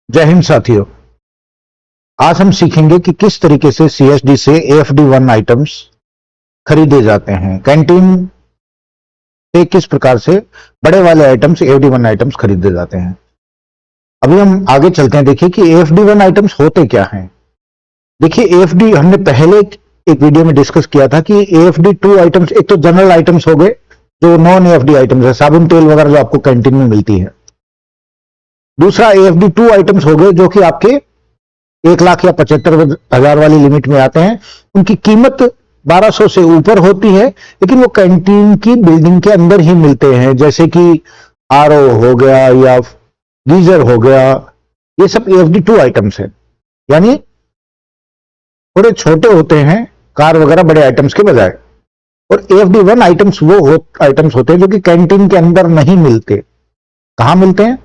जय हिंद साथियों। आज हम सीखेंगे कि किस तरीके से सीएसडी से AFD1 आइटम्स खरीदे जाते हैं। कैंटीन से किस प्रकार से बड़े वाले आइटम्स AFD1 आइटम्स खरीदे जाते हैं। अभी हम आगे चलते हैं। देखिए कि AFD1 आइटम्स होते क्या हैं। देखिए AFD हमने पहले एक वीडियो में डिस्कस किया था कि AFD2 आइटम्स, एक तो जनरल आइटम्स हो गए जो नॉन AFD आइटम्स है, साबुन तेल वगैरह जो आपको कैंटीन में मिलती है। दूसरा AFD2 आइटम्स हो गए जो कि आपके 1 लाख या 75,000 वाली लिमिट में आते हैं। उनकी कीमत 1200 से ऊपर होती है, लेकिन वो कैंटीन की बिल्डिंग के अंदर ही मिलते हैं, जैसे कि RO हो गया या गीजर हो गया। ये सब AFD2 आइटम्स है, यानी थोड़े छोटे होते हैं कार वगैरह बड़े आइटम्स के बजाय। और AFD1 आइटम्स वो आइटम्स होते हैं जो कि कैंटीन के अंदर नहीं मिलते। कहां मिलते हैं?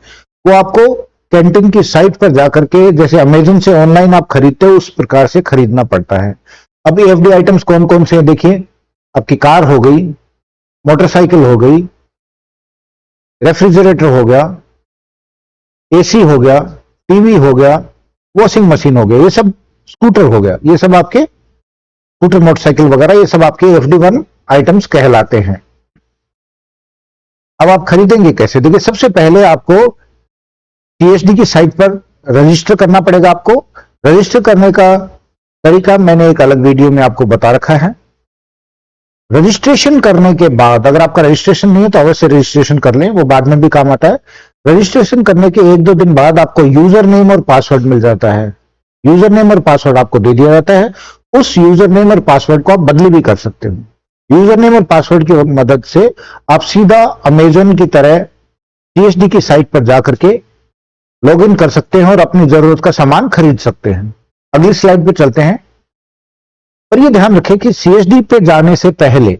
वो आपको कैंटीन की साइट पर जाकर के, जैसे अमेजन से ऑनलाइन आप खरीदते हो उस प्रकार से खरीदना पड़ता है। अब AFD आइटम्स कौन कौन से हैं देखिए। आपकी कार हो गई, मोटरसाइकिल हो गई, रेफ्रिजरेटर हो गया, AC हो गया, टीवी हो गया, वॉशिंग मशीन हो गया, ये सब स्कूटर हो गया, ये सब आपके स्कूटर मोटरसाइकिल वगैरह, ये सब आपके AFD1 आइटम्स कहलाते हैं। अब आप खरीदेंगे कैसे? देखिए सबसे पहले आपको CSD की साइट पर रजिस्टर करना पड़ेगा। आपको रजिस्टर करने का तरीका मैंने एक अलग वीडियो में आपको बता रखा है। रजिस्ट्रेशन करने के बाद, अगर आपका रजिस्ट्रेशन नहीं है तो अवश्य रजिस्ट्रेशन कर लें, वो बाद में भी काम आता है। रजिस्ट्रेशन करने के 1-2 दिन बाद आपको यूजर नेम और पासवर्ड मिल जाता है। यूजर नेम और पासवर्ड आपको दे दिया जाता है। उस यूजर नेम और पासवर्ड को आप बदली भी कर सकते हो। यूजर नेम और पासवर्ड की मदद से आप सीधा अमेजन की तरह CSD की साइट पर जाकर के लॉगिन कर सकते हैं और अपनी जरूरत का सामान खरीद सकते हैं। अगली स्लाइड पे चलते हैं। और ये ध्यान रखें कि CSD पे जाने से पहले,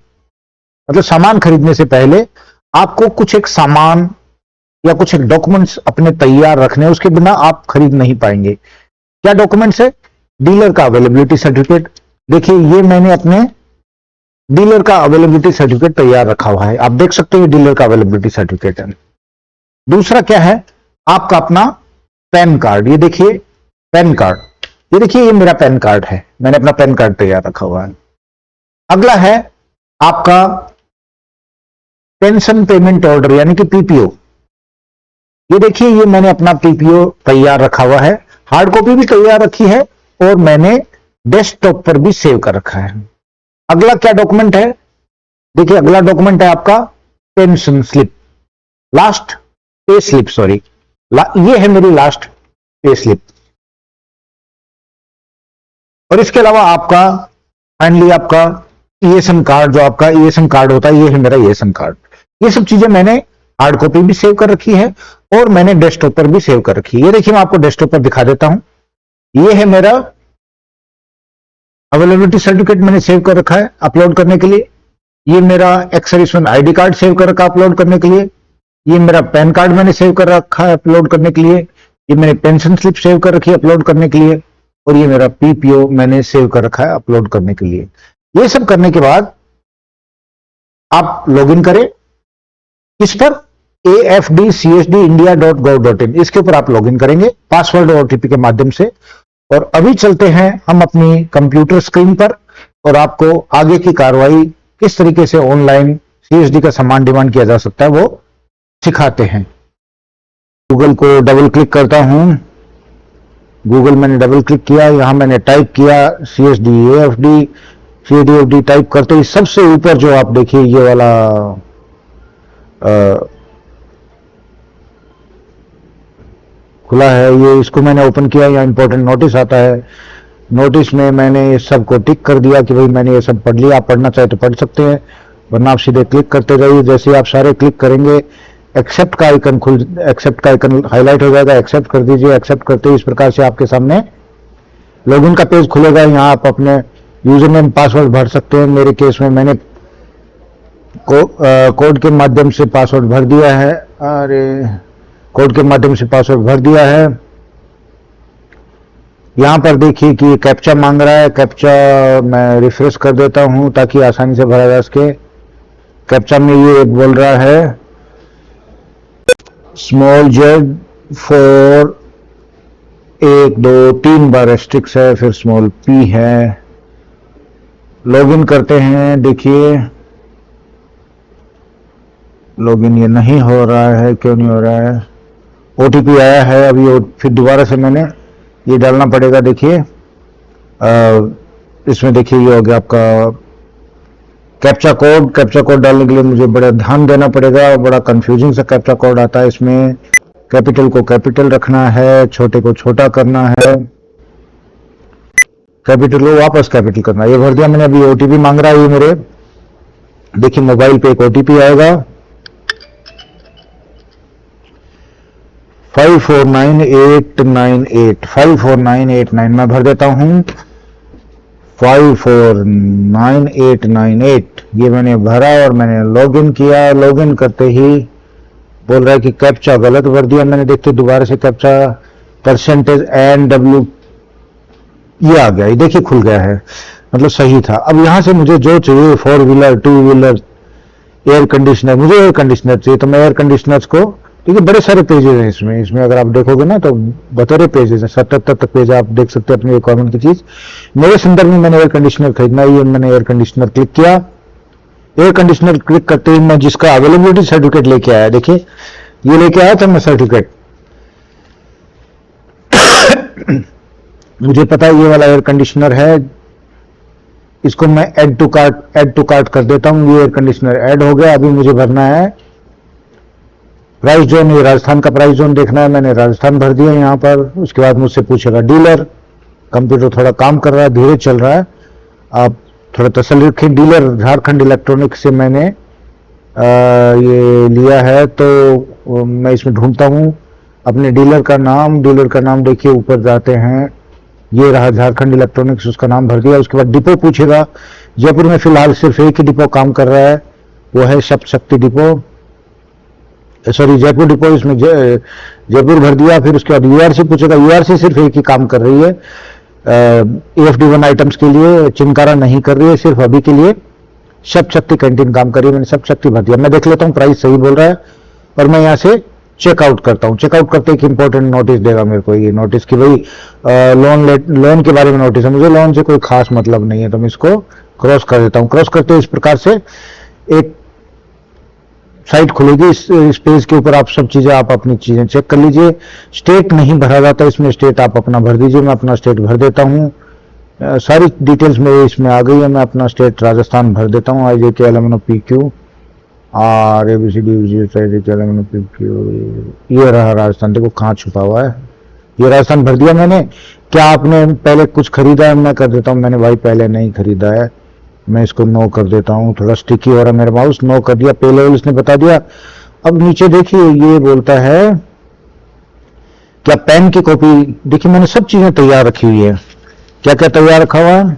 मतलब सामान खरीदने से पहले, आपको कुछ एक सामान या कुछ एक डॉक्यूमेंट्स अपने तैयार रखने, उसके बिना आप खरीद नहीं पाएंगे। क्या डॉक्यूमेंट्स है? डीलर का अवेलेबिलिटी सर्टिफिकेट। देखिए ये मैंने अपने डीलर का अवेलेबिलिटी सर्टिफिकेट तैयार रखा हुआ है, आप देख सकते हैं डीलर का अवेलेबिलिटी सर्टिफिकेट है। दूसरा क्या है? आपका अपना पैन कार्ड। ये देखिए पैन कार्ड, ये देखिए ये मेरा पैन कार्ड है, मैंने अपना पैन कार्ड तैयार रखा हुआ है। अगला है आपका पेंशन पेमेंट ऑर्डर यानी कि PPO। ये देखिए ये मैंने अपना PPO तैयार रखा हुआ है, हार्ड कॉपी भी तैयार रखी है और मैंने डेस्कटॉप पर भी सेव कर रखा है। अगला क्या डॉक्यूमेंट है? देखिए अगला डॉक्यूमेंट है आपका pension slip, last pay slip, sorry ये है मेरी लास्ट पे स्लिप। और इसके अलावा आपका फाइनली आपका ESN कार्ड, जो आपका ESN कार्ड होता है, ये है मेरा ESN कार्ड। ये सब चीजें मैंने हार्ड कॉपी भी सेव कर रखी है और मैंने डेस्कटॉप पर भी सेव कर रखी है। ये देखिए मैं आपको डेस्कटॉप पर दिखा देता हूं। ये है मेरा अवेलेबिलिटी सर्टिफिकेट, मैंने सेव कर रखा है अपलोड करने के लिए। ये मेरा एक्स-सर्विसमैन ID कार्ड सेव कर रखा अपलोड करने के लिए। ये मेरा पैन कार्ड मैंने सेव कर रखा है अपलोड करने के लिए। ये मैंने पेंशन स्लिप सेव कर रखी है अपलोड करने के लिए। और ये मेरा PPO मैंने सेव कर रखा है अपलोड करने के लिए। ये सब करने के बाद आप लॉगिन करें इस पर, afdcsdindia.gov.in, इसके ऊपर आप लॉगिन करेंगे पासवर्ड और OTP के माध्यम से। और अभी चलते हैं हम अपनी कंप्यूटर स्क्रीन पर और आपको आगे की कार्रवाई किस तरीके से ऑनलाइन CSD का सामान डिमांड किया जा सकता है वो सिखाते हैं। गूगल को डबल क्लिक करता हूं। गूगल मैंने डबल क्लिक किया, यहां मैंने टाइप किया CSD AFD टाइप करते ही सबसे ऊपर जो आप देखिए ये वाला खुला है, ये इसको मैंने ओपन किया, यहाँ इंपॉर्टेंट नोटिस आता है। नोटिस में मैंने इस सब को टिक कर दिया कि भाई मैंने ये सब पढ़ लिया। आप पढ़ना चाहे तो पढ़ सकते हैं, वरना आप सीधे क्लिक करते जाइए। जैसे आप सारे क्लिक करेंगे एक्सेप्ट का आइकन हाईलाइट हो जाएगा, एक्सेप्ट कर दीजिए। एक्सेप्ट करते ही इस प्रकार से आपके सामने लॉगिन का पेज खुलेगा। यहाँ आप अपने यूजर नेम पासवर्ड भर सकते हैं। मेरे केस में मैंने कोड के माध्यम से पासवर्ड भर दिया है। कोड के माध्यम से पासवर्ड भर दिया है। यहां पर देखिए कि कैप्चा मांग रहा है, कैप्चा मैं रिफ्रेश कर देता हूं ताकि आसानी से भरा जा सके। कैप्चा में ये बोल रहा है स्मॉल Z for 1 2 3 बार एस्ट्रिक्स है, फिर स्मॉल पी है। लॉगिन करते हैं, देखिए लॉगिन ये नहीं हो रहा है, क्यों नहीं हो रहा है? ओटीपी आया है अभी, फिर दोबारा से मैंने ये डालना पड़ेगा। देखिए इसमें देखिए ये हो गया आपका कैप्चा कोड। कैप्चा कोड डालने के लिए मुझे बड़ा ध्यान देना पड़ेगा, बड़ा कंफ्यूजिंग सा कैप्चा कोड आता है इसमें। कैपिटल को कैपिटल रखना है, छोटे को छोटा करना है, कैपिटल को वापस कैपिटल करना है। ये भर दिया मैंने। अभी ओटीपी मांग रहा है ये मेरे, देखिए मोबाइल पे एक ओटीपी आएगा 549898 549898। मैं भर देता हूं 549898। ये मैंने भरा और मैंने लॉगिन किया। लॉगिन करते ही बोल रहा है कि कैप्चा गलत भर दिया मैंने। देखते दोबारा से कैप्चा %NW ये आ गया, ये देखिए खुल गया है, मतलब सही था। अब यहां से मुझे जो चाहिए 4 व्हीलर 2 व्हीलर एयर कंडीशनर, मुझे एयर कंडीशनर चाहिए तो मैं एयर कंडीशनर्स को, देखिए बड़े सारे पेजेस हैं इसमें अगर आप देखोगे ना तो बतौरे पेजेस हैं, 77 तक पेज आप देख सकते हैं अपनी रिक्वायरमेंट की चीज। मेरे संदर्भ में मैंने एयर कंडीशनर खरीदना है, ये मैंने एयर कंडीशनर क्लिक किया। एयर कंडीशनर क्लिक करते ही मैं जिसका अवेलेबिलिटी सर्टिफिकेट लेके आया, देखिए ये लेके आया था मैं सर्टिफिकेट मुझे पता है ये वाला एयर कंडीशनर है, इसको मैं ऐड टू कार्ट कर देता हूं। ये एयर कंडीशनर ऐड हो गया। अभी मुझे भरना है प्राइस जोन, ये राजस्थान का प्राइस जोन देखना है, मैंने राजस्थान भर दिया यहां पर। उसके बाद मुझसे पूछेगा डीलर। कंप्यूटर थोड़ा काम कर रहा है, धीरे चल रहा है, आप थोड़ा तसल्ली रखें। डीलर झारखंड इलेक्ट्रॉनिक्स से मैंने ये लिया है, तो मैं इसमें ढूंढता हूं अपने डीलर का नाम। डीलर का नाम देखिए ऊपर जाते हैं, ये रहा झारखंड इलेक्ट्रॉनिक्स, उसका नाम भर दिया। उसके बाद डिपो पूछेगा। जयपुर में फिलहाल सिर्फ एक ही डिपो काम कर रहा है, वो है शब्द शक्ति डिपो, सॉरी जयपुर डिपो। इसमें जयपुर भर दिया। फिर उसके बाद यूआरसी पूछेगा, यूआरसी सिर्फ एक ही काम कर रही है AFD1 आइटम्स के लिए, चिनकारा नहीं कर रही है, सिर्फ अभी के लिए शब्द शक्ति कैंटीन काम कर रही है। मैंने शब्द शक्ति भर दिया। मैं देख लेता हूँ प्राइस सही बोल रहा है और मैं यहाँ से चेकआउट करता हूँ। चेकआउट करते एक इंपॉर्टेंट नोटिस देगा मेरे को, ये नोटिस कि भाई लोन के बारे में नोटिस है, मुझे लोन से कोई खास मतलब नहीं है, तो मैं इसको क्रॉस कर देता हूँ। क्रॉस करते इस प्रकार से एक साइट खुलेगी, इस पेज के ऊपर आप सब चीजें, आप अपनी चीजें चेक कर लीजिए। स्टेट नहीं भरा जाता इसमें, स्टेट आप अपना भर दीजिए। मैं अपना स्टेट भर देता हूँ। सारी डिटेल्स मेरे इसमें आ गई है। मैं अपना स्टेट राजस्थान भर देता हूँ। IJK LMNOPQ और ABCD ये रहा राजस्थान। देखो कहाँ छुपा हुआ है, ये राजस्थान भर दिया मैंने। क्या आपने पहले कुछ खरीदा है? मैं कर देता हूँ, मैंने भाई पहले नहीं खरीदा है, मैं इसको नो कर देता हूँ। थोड़ा स्टिकी हो रहा है मेरा माउस, नो कर दिया। पे लेवल इसने बता दिया। अब नीचे देखिए ये बोलता है क्या पैन की कॉपी, देखिए मैंने सब चीजें तैयार रखी हुई है। क्या क्या तैयार रखा हुआ है?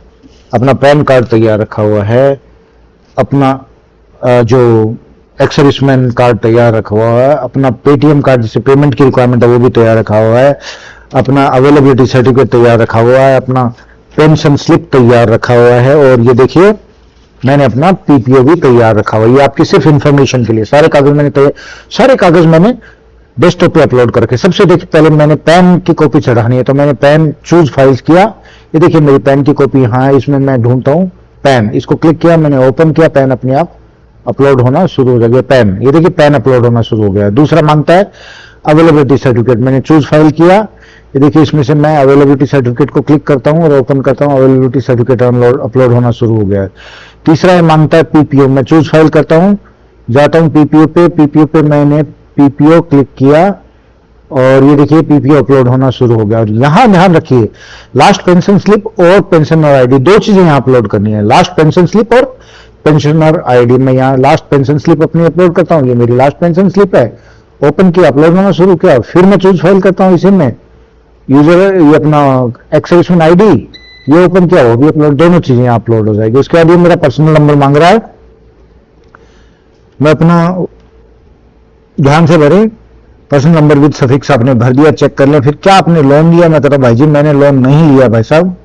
अपना पैन कार्ड तैयार रखा हुआ है, अपना जो एक्स-सर्विसमैन कार्ड तैयार रखा हुआ है, अपना पेटीएम कार्ड जिसे पेमेंट की रिक्वायरमेंट है वो भी तैयार रखा हुआ है, अपना अवेलेबिलिटी सर्टिफिकेट तैयार रखा हुआ है, अपना पेंशन स्लिप तैयार रखा हुआ है, और ये देखिए मैंने अपना पीपीओ भी तैयार रखा हुआ है। ये आपकी सिर्फ इंफॉर्मेशन के लिए। सारे कागज मैंने डेस्कटॉप पे अपलोड करके, सबसे देखिए पहले मैंने पैन की कॉपी चढ़ानी है, तो मैंने पैन चूज फाइल्स किया। ये देखिए मेरी पैन की कॉपी यहाँ है, इसमें मैं ढूंढता हूँ पैन, इसको क्लिक किया, मैंने ओपन किया, पैन अपने आप अपलोड होना शुरू हो जाएगा। पैन, ये देखिए पैन अपलोड होना शुरू हो गया। दूसरा मांगता है अवेलेबिलिटी सर्टिफिकेट, मैंने चूज फाइल किया। ये देखिए इसमें से मैं अवेलेबिलिटी सर्टिफिकेट को क्लिक करता हूँ और ओपन करता हूँ, अवेलेबिलिटी सर्टिफिकेट अपलोड होना शुरू हो गया है। तीसरा है मांगता है पीपीओ, मैं चूज फाइल करता हूँ, जाता हूँ पीपीओ पे मैंने पीपीओ क्लिक किया और ये देखिए पीपीओ अपलोड होना शुरू हो गया। और यहां ध्यान रखिए लास्ट पेंशन स्लिप और पेंशनर आईडी, दो चीजें यहां अपलोड करनी है, लास्ट पेंशन स्लिप और पेंशनर आईडी। मैं यहाँ लास्ट पेंशन स्लिप अपनी अपलोड करता हूँ, ये मेरी लास्ट पेंशन स्लिप है। ओपन किया, अपलोड होना शुरू किया, फिर मैं चूज फाइल करता हूँ, इसी में यूजर ये अपना एक्स-सर्विसमैन आईडी ये ओपन किया, वो भी अपलोड, दोनों चीजें यहाँ अपलोड हो जाएगी। उसके बाद ये मेरा पर्सनल नंबर मांग रहा है, मैं अपना ध्यान से भरे पर्सनल नंबर विद सफिक्स आपने भर दिया, चेक कर लिया। फिर क्या आपने लोन लिया? मैं कहता भाई जी मैंने लोन नहीं लिया भाई साहब।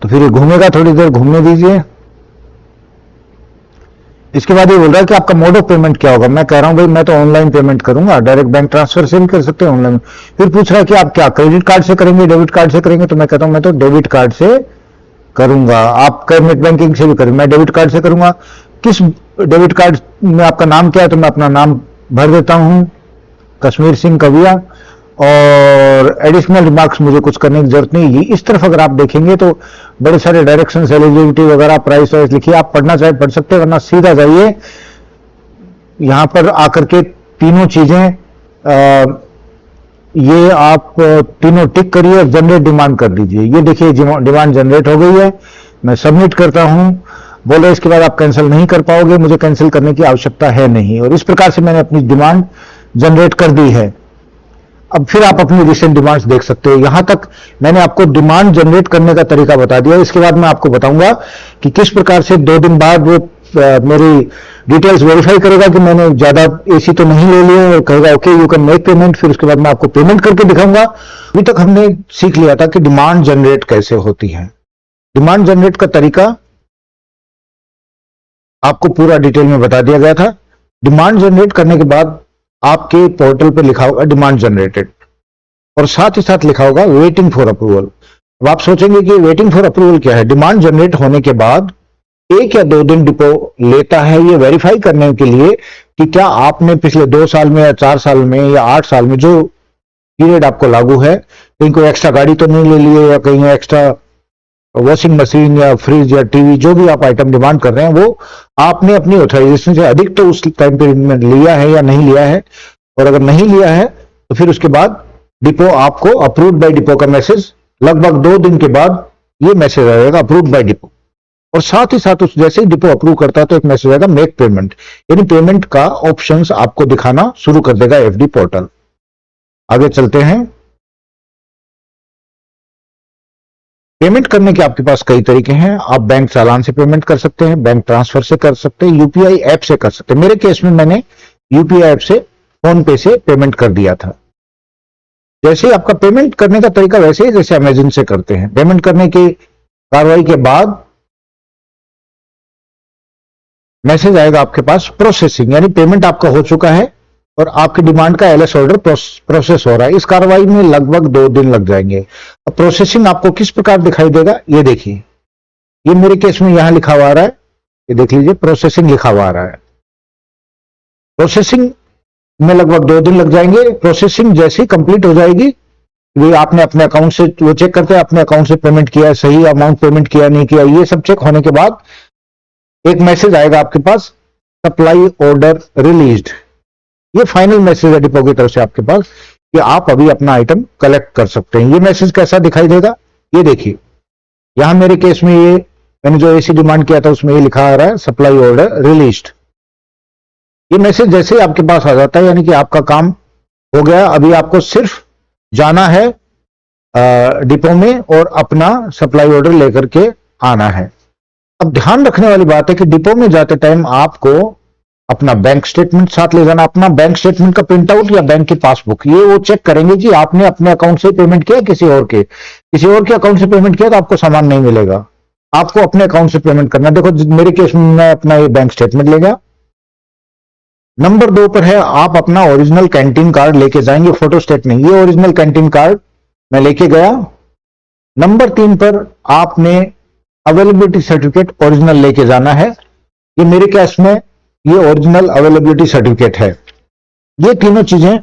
तो फिर ये घूमेगा, थोड़ी देर घूमने दीजिए। इसके बाद ये बोल रहा है कि आपका मोड ऑफ पेमेंट क्या होगा। मैं कह रहा हूं भाई मैं तो ऑनलाइन पेमेंट करूंगा, डायरेक्ट बैंक ट्रांसफर से भी कर सकते हैं ऑनलाइन। फिर पूछ रहा है कि आप क्या क्रेडिट कार्ड से करेंगे, डेबिट कार्ड से करेंगे। तो मैं कहता हूं मैं तो डेबिट कार्ड से करूंगा। आप नेट बैंकिंग से भी करें, मैं डेबिट कार्ड से करूंगा। किस डेबिट कार्ड में आपका नाम क्या है, तो मैं अपना नाम भर देता हूं, कश्मीर सिंह कविया, और एडिशनल रिमार्क्स मुझे कुछ करने की जरूरत नहीं। इस तरफ अगर आप देखेंगे तो बड़े सारे डायरेक्शंस, एलिजिबिलिटी वगैरह, प्राइस वाइस लिखिए। आप पढ़ना चाहे पढ़ सकते हैं, वरना सीधा जाइए यहां पर आकर के तीनों चीजें ये आप तीनों टिक करिए और जनरेट डिमांड कर दीजिए। ये देखिए डिमांड जनरेट हो गई है। मैं सबमिट करता हूं, बोले इसके बाद आप कैंसिल नहीं कर पाओगे, मुझे कैंसिल करने की आवश्यकता है नहीं। और इस प्रकार से मैंने अपनी डिमांड जनरेट कर दी है। अब फिर आप अपनी रिसेंट डिमांड्स देख सकते हो। यहां तक मैंने आपको डिमांड जनरेट करने का तरीका बता दिया। इसके बाद मैं आपको बताऊंगा कि किस प्रकार से 2 दिन बाद वो मेरी डिटेल्स वेरीफाई करेगा कि मैंने ज्यादा एसी तो नहीं ले लिए, और कहेगा okay you can make payment. फिर उसके बाद मैं आपको पेमेंट करके दिखाऊंगा। अभी तक हमने सीख लिया था कि डिमांड जनरेट कैसे होती है। डिमांड जनरेट का तरीका आपको पूरा डिटेल में बता दिया गया था। डिमांड जनरेट करने के बाद आपके पोर्टल पे लिखा होगा डिमांड जनरेटेड, और साथ ही साथ लिखा होगा वेटिंग फॉर अप्रूवल। अब आप सोचेंगे कि वेटिंग फॉर अप्रूवल क्या है। डिमांड जनरेट होने के बाद 1 या 2 दिन डिपो लेता है ये वेरीफाई करने के लिए कि क्या आपने पिछले 2 साल में या 4 साल में या 8 साल में जो पीरियड आपको लागू है, कहीं कोई एक्स्ट्रा गाड़ी तो नहीं ले लिए, या कहीं एक्स्ट्रा वॉशिंग मशीन या फ्रिज या टीवी, जो भी आप आइटम डिमांड कर रहे हैं वो आपने अपनी ऑथराइजेशन से अधिक तो उस टाइम पीरियड में लिया है या नहीं लिया है। और अगर नहीं लिया है तो फिर उसके बाद डिपो आपको अप्रूव्ड बाय डिपो का मैसेज, लगभग 2 दिन के बाद ये मैसेज आएगा अप्रूव्ड बाय डिपो। और साथ ही साथ उस जैसे ही डिपो अप्रूव करता है तो एक मैसेज आएगा मेक पेमेंट, यानी पेमेंट का ऑप्शंस आपको दिखाना शुरू कर देगा एफडी पोर्टल। आगे चलते हैं। पेमेंट करने के आपके पास कई तरीके हैं। आप बैंक चालान से पेमेंट कर सकते हैं, बैंक ट्रांसफर से कर सकते हैं, यूपीआई ऐप से कर सकते हैं। मेरे केस में मैंने यूपीआई ऐप से, फोन पे से पेमेंट कर दिया था। जैसे ही आपका पेमेंट करने का तरीका वैसे ही जैसे अमेजन से करते हैं। पेमेंट करने की कार्रवाई के बाद मैसेज आएगा आपके पास प्रोसेसिंग, यानी पेमेंट आपका हो चुका है और आपकी डिमांड का एलएस ऑर्डर प्रोसेस हो रहा है। इस कार्रवाई में लगभग 2 दिन लग जाएंगे। अब प्रोसेसिंग आपको किस प्रकार दिखाई देगा, ये देखिए। ये मेरे केस में यहां लिखा हुआ आ रहा है, ये देख लीजिए प्रोसेसिंग लिखा हुआ आ रहा है। प्रोसेसिंग में लगभग 2 दिन लग जाएंगे। प्रोसेसिंग जैसे ही कंप्लीट हो जाएगी, ये आपने अपने अकाउंट से, वो चेक करते हैं अपने अकाउंट से पेमेंट किया है, सही अमाउंट पेमेंट किया नहीं किया, ये सब चेक होने के बाद एक मैसेज आएगा आपके पास सप्लाई ऑर्डर रिलीज्ड। ये फाइनल मैसेज है डिपो की तरफ से आपके पास कि आप अभी अपना आइटम कलेक्ट कर सकते हैं। ये मैसेज कैसा दिखाई देगा, ये देखिए। यहां मेरे केस में ये मैंने जो एसी डिमांड किया था उसमें ये लिखा आ रहा है सप्लाई ऑर्डर रिलीज्ड। ये मैसेज जैसे ही आपके पास आ जाता है यानी कि आपका काम हो गया। अभी आपको सिर्फ जाना है डिपो में और अपना सप्लाई ऑर्डर लेकर के आना है। अब ध्यान रखने वाली बात है कि डिपो में जाते टाइम आपको अपना बैंक स्टेटमेंट साथ ले जाना। अपना बैंक स्टेटमेंट का प्रिंट आउट या बैंक की पासबुक, ये वो चेक करेंगे कि आपने अपने अकाउंट से पेमेंट किया, किसी और के अकाउंट से पेमेंट किया तो आपको सामान नहीं मिलेगा। आपको अपने अकाउंट से पेमेंट करना। देखो मेरे केस में मैं अपना ये बैंक स्टेटमेंट ले गया। नंबर 2 पर है आप अपना ओरिजिनल कैंटीन कार्ड लेके जाएंगे, फोटो स्टेट नहीं, ये ओरिजिनल कैंटीन कार्ड मैं लेके गया। नंबर 3 पर आपने अवेलेबिलिटी सर्टिफिकेट ओरिजिनल लेके जाना है। ये मेरे केस में ये ओरिजिनल अवेलेबिलिटी सर्टिफिकेट है। ये तीनों चीजें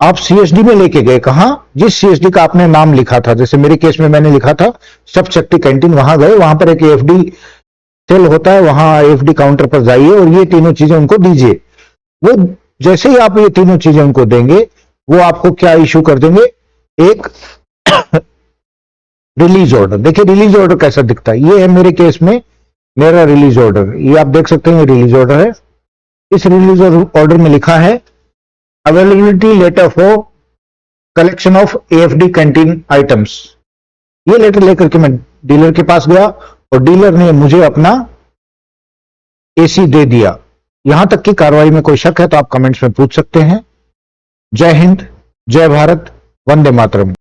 आप सीएसडी में लेके गए। कहां, जिस सीएसडी का आपने नाम लिखा था, जैसे मेरे केस में मैंने लिखा था सब शक्ति कैंटीन, वहां गए, वहां पर एक एफडी सेल होता है, वहां एफडी काउंटर पर जाइए और ये तीनों चीजें उनको दीजिए। वो जैसे ही आप ये तीनों चीजें उनको देंगे, वो आपको क्या इश्यू कर देंगे, एक रिलीज ऑर्डर। देखिए रिलीज ऑर्डर कैसा दिखता है, ये है मेरे केस में मेरा रिलीज ऑर्डर। ये आप देख सकते हैं रिलीज ऑर्डर है। इस रिलीज ऑर्डर में लिखा है availability letter for collection of AFD canteen items. ये लेटर लेकर के मैं डीलर के पास गया और डीलर ने मुझे अपना एसी दे दिया। यहां तक की कार्रवाई में कोई शक है तो आप कमेंट्स में पूछ सकते हैं। जय हिंद, जय भारत, वंदे मातरम।